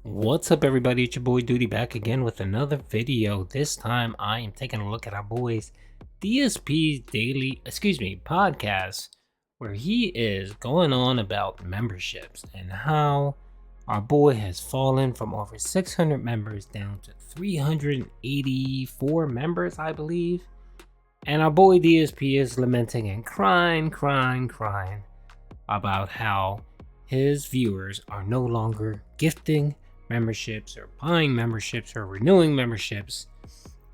What's up, everybody? It's your boy Duty back again with another video. This time I am taking a look at our boy's DSP's podcast, where he is going on about memberships and how our boy has fallen from over 600 members down to 384 members, I believe. And our boy DSP is lamenting and crying about how his viewers are no longer gifting memberships or buying memberships or renewing memberships,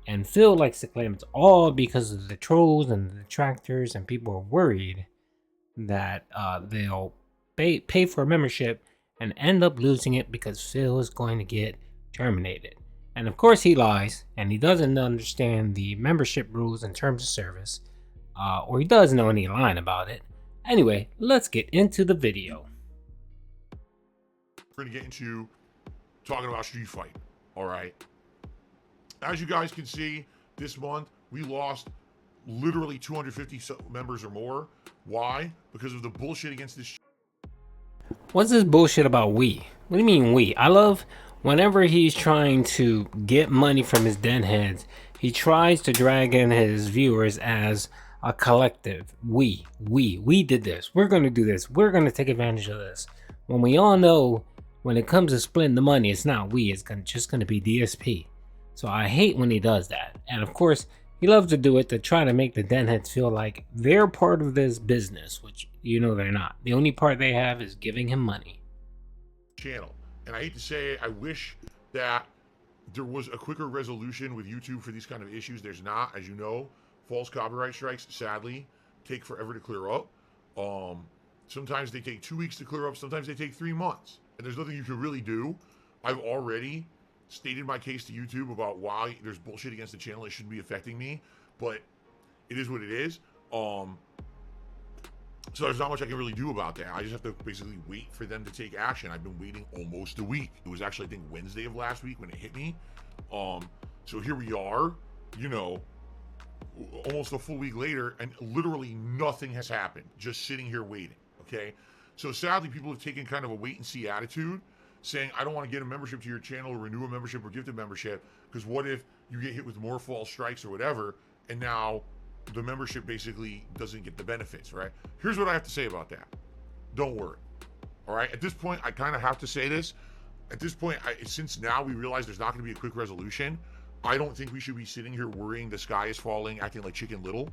and Phil likes to claim it's all because of the trolls and the detractors, and people are worried that they'll pay for a membership and end up losing it because Phil is going to get terminated. And of course he lies, and he doesn't understand the membership rules and terms of service, or he does know and he's lying about it. Anyway, let's get into the video. We're going to get into talking about Street Fight. All right. As you guys can see, this month we lost literally 250 members or more. Why? Because of the bullshit against this. What's this bullshit about we? What do you mean we? I love whenever he's trying to get money from his den heads, he tries to drag in his viewers as a collective. We did this. We're going to do this. We're going to take advantage of this. When we all know, when it comes to splitting the money, it's not we, it's just going to be DSP. So I hate when he does that. And of course, he loves to do it to try to make the denheads feel like they're part of this business, which you know they're not. The only part they have is giving him money. Channel. And I hate to say it, I wish that there was a quicker resolution with YouTube for these kind of issues. There's not, as you know. False copyright strikes, sadly, take forever to clear up. Sometimes they take 2 weeks to clear up, sometimes they take 3 months. And there's nothing you can really do. I've already stated my case to YouTube about why there's bullshit against the channel. It shouldn't be affecting me, but it is what it is. So there's not much I can really do about that. I just have to basically wait for them to take action. I've been waiting almost a week. It was actually, I think, Wednesday of last week when it hit me. So here we are, you know, almost a full week later, and literally nothing has happened. Just sitting here waiting, okay? So sadly, people have taken kind of a wait-and-see attitude, saying, I don't want to get a membership to your channel or renew a membership or gift a membership, because what if you get hit with more false strikes or whatever, and now the membership basically doesn't get the benefits, right? Here's what I have to say about that. Don't worry, all right? At this point, I kind of have to say this. At this point, since now we realize there's not going to be a quick resolution, I don't think we should be sitting here worrying the sky is falling, acting like Chicken Little.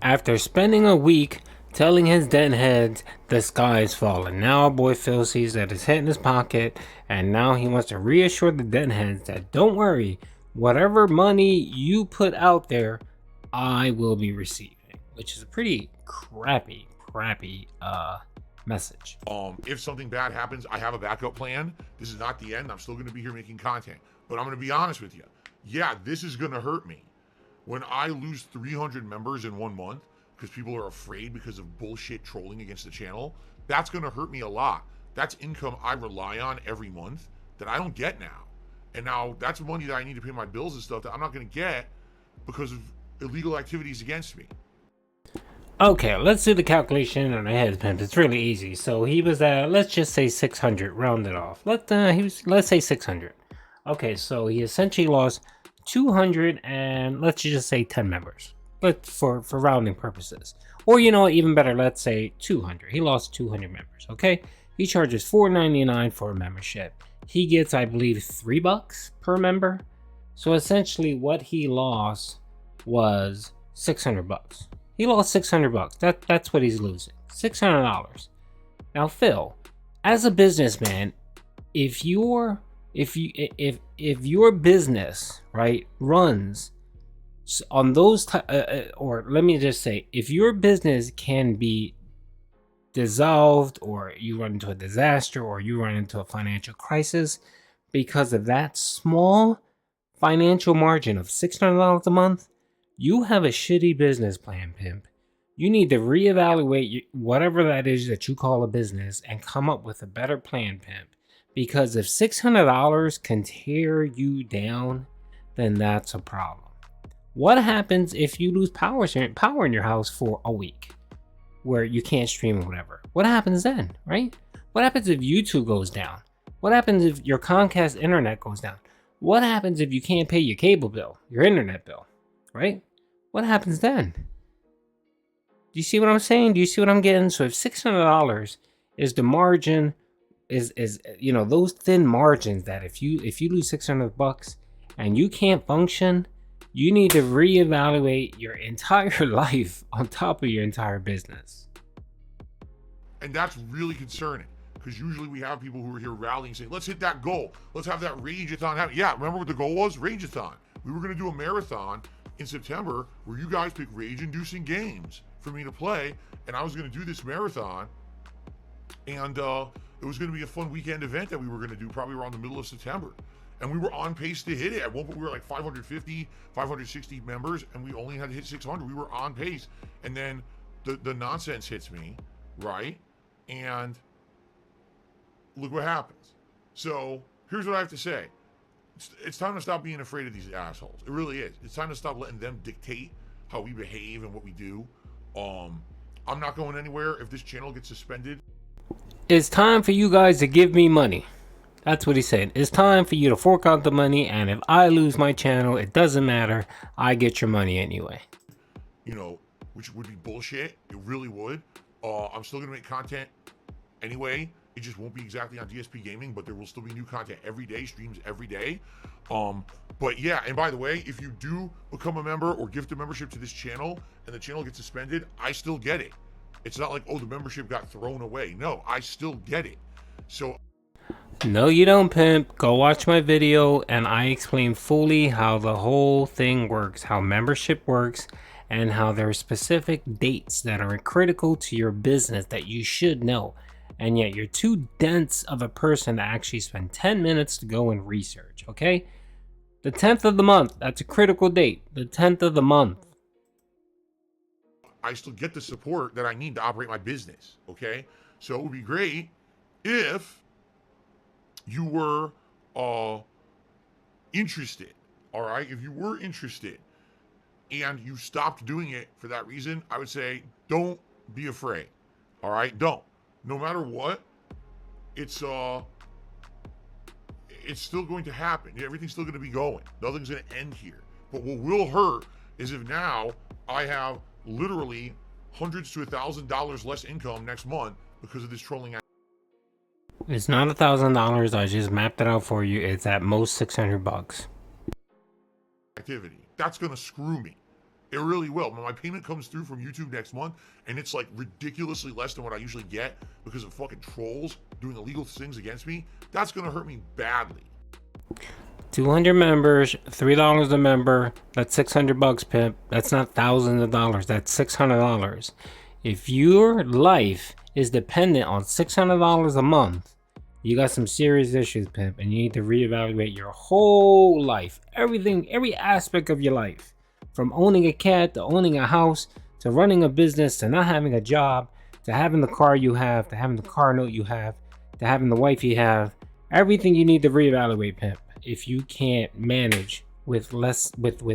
After spending a week telling his den heads the sky is falling, now our boy Phil sees that it's hit in his pocket, and now he wants to reassure the den heads that don't worry, whatever money you put out there, I will be receiving, which is a pretty crappy message. If something bad happens, I have a backup plan. This is not the end. I'm still going to be here making content, but I'm going to be honest with you. Yeah, this is going to hurt me. When I lose 300 members in 1 month because people are afraid because of bullshit trolling against the channel, that's going to hurt me a lot. That's income I rely on every month that I don't get now. And now that's money that I need to pay my bills and stuff that I'm not going to get because of illegal activities against me. Okay, let's do the calculation on our heads, pimp. It's really easy. So he was at, let's just say 600, round it off. Let's say 600. Okay, so he essentially lost 200 and let's just say 10 members. But for rounding purposes. Or you know, even better, let's say 200. He lost 200 members, okay? He charges $4.99 for a membership. He gets, I believe, $3 per member. So essentially what he lost was $600. He lost $600. That's what he's losing. $600. Now, Phil, as a businessman, if your business, right, runs on those or let me just say, if your business can be dissolved, or you run into a disaster, or you run into a financial crisis because of that small financial margin of $600 a month, you have a shitty business plan, pimp. You need to reevaluate whatever that is that you call a business and come up with a better plan, pimp. Because if $600 can tear you down, then that's a problem. What happens if you lose power in your house for a week, where you can't stream or whatever? What happens then, right? What happens if YouTube goes down? What happens if your Comcast internet goes down? What happens if you can't pay your cable bill, your internet bill, right? What happens then? Do you see what I'm saying? Do you see what I'm getting? So if $600 is the margin, is those thin margins that if you lose $600 and you can't function, you need to reevaluate your entire life on top of your entire business. And that's really concerning, because usually we have people who are here rallying saying, let's hit that goal. Let's have that Rage-a-thon happen. Yeah, remember what the goal was? Rage-a-thon. We were going to do a marathon in September where you guys pick rage-inducing games for me to play, and I was going to do this marathon, and it was going to be a fun weekend event that we were going to do probably around the middle of September. And we were on pace to hit it. At one point, we were like 550, 560 members, and we only had to hit 600. We were on pace. And then the nonsense hits me, right? And look what happens. So here's what I have to say. It's time to stop being afraid of these assholes. It really is. It's time to stop letting them dictate how we behave and what we do. I'm not going anywhere if this channel gets suspended. It's time for you guys to give me money. That's what he said. It's time for you to fork out the money, and if I lose my channel, it doesn't matter. I get your money anyway. Which would be bullshit. It really would. I'm still going to make content anyway. It just won't be exactly on DSP Gaming, but there will still be new content every day, streams every day. But yeah, and by the way, if you do become a member or gift a membership to this channel and the channel gets suspended, I still get it. It's not like, oh, the membership got thrown away. No, I still get it. So no, you don't, pimp. Go watch my video and I explain fully how the whole thing works, how membership works, and how there are specific dates that are critical to your business that you should know. And yet you're too dense of a person to actually spend 10 minutes to go and research, okay? The 10th of the month, that's a critical date. The 10th of the month. I still get the support that I need to operate my business, okay? So it would be great if you were interested, all right? If you were interested and you stopped doing it for that reason, I would say don't be afraid, all right? Don't. No matter what, it's still going to happen. Everything's still going to be going. Nothing's going to end here. But what will hurt is if now I have literally hundreds to $1,000 less income next month because of this trolling. It's not $1,000. I just mapped it out for you. It's at most $600. Activity. That's going to screw me. It really will. When my payment comes through from YouTube next month and it's like ridiculously less than what I usually get because of fucking trolls doing illegal things against me, that's going to hurt me badly. 200 members, $3 a member, that's $600, pimp. That's not thousands of dollars, that's $600. If your life is dependent on $600 a month, you got some serious issues, pimp, and you need to reevaluate your whole life. Everything, every aspect of your life. From owning a cat, to owning a house, to running a business, to not having a job, to having the car you have, to having the car note you have, to having the wife you have. Everything you need to reevaluate, pimp. If you can't manage with less, with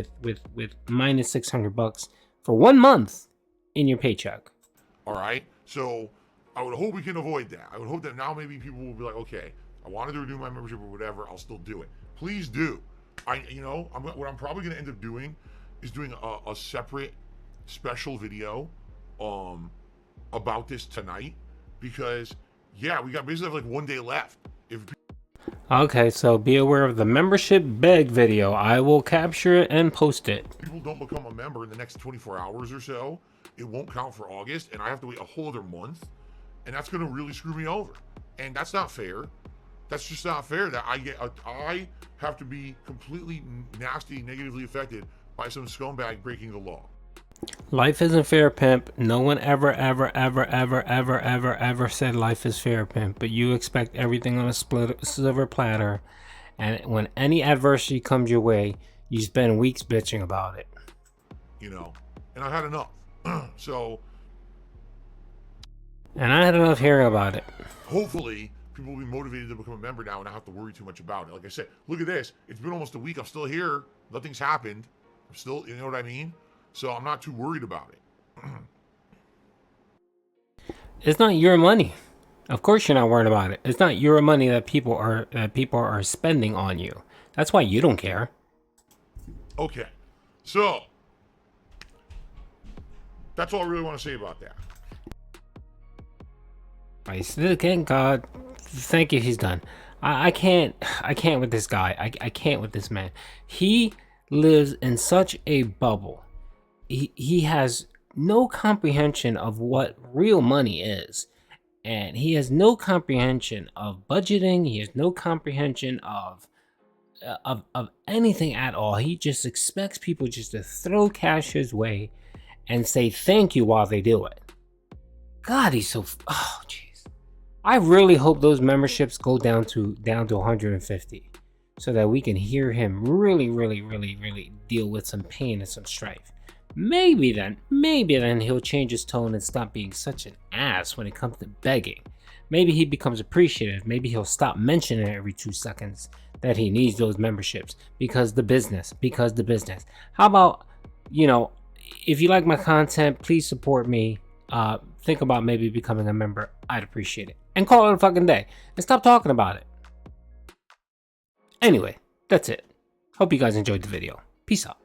minus $600 for 1 month in your paycheck. All right. So I would hope we can avoid that. I would hope that now maybe people will be like, okay, I wanted to renew my membership or whatever. I'll still do it. Please do. What I'm probably going to end up doing is doing a separate special video about this tonight, because yeah, we basically have like 1 day left. Okay, so be aware of the membership beg video. I will capture it and post it. If people don't become a member in the next 24 hours or so, it won't count for August, and I have to wait a whole other month, and that's going to really screw me over. And that's not fair. That's just not fair that I have to be completely nasty, negatively affected by some scumbag breaking the law. Life isn't fair, pimp. No one ever said life is fair, pimp. But you expect everything on a silver platter, and when any adversity comes your way, you spend weeks bitching about it. And I've had enough. And I had enough hearing about it. Hopefully, people will be motivated to become a member now and not have to worry too much about it. Like I said, look at this. It's been almost a week. I'm still here. Nothing's happened. I'm still, you know what I mean? So I'm not too worried about it. It's not your money. Of course you're not worried about it. It's not your money that people are spending on you. That's why you don't care. Okay, so that's all I really want to say about that. I still can't. God, thank you. He's done. I can't. I can't with this guy. I can't with this man. He lives in such a bubble. He has no comprehension of what real money is, and he has no comprehension of budgeting. He has no comprehension of anything at all. He just expects people just to throw cash his way and say thank you while they do it. God, he's so. Oh, jeez. I really hope those memberships go down to 150, so that we can hear him really deal with some pain and some strife. Maybe then he'll change his tone and stop being such an ass when it comes to begging. Maybe he becomes appreciative. Maybe he'll stop mentioning every 2 seconds that he needs those memberships because the business. How about, if you like my content, please support me. Think about maybe becoming a member. I'd appreciate it. And call it a fucking day. And stop talking about it. Anyway, that's it. Hope you guys enjoyed the video. Peace out.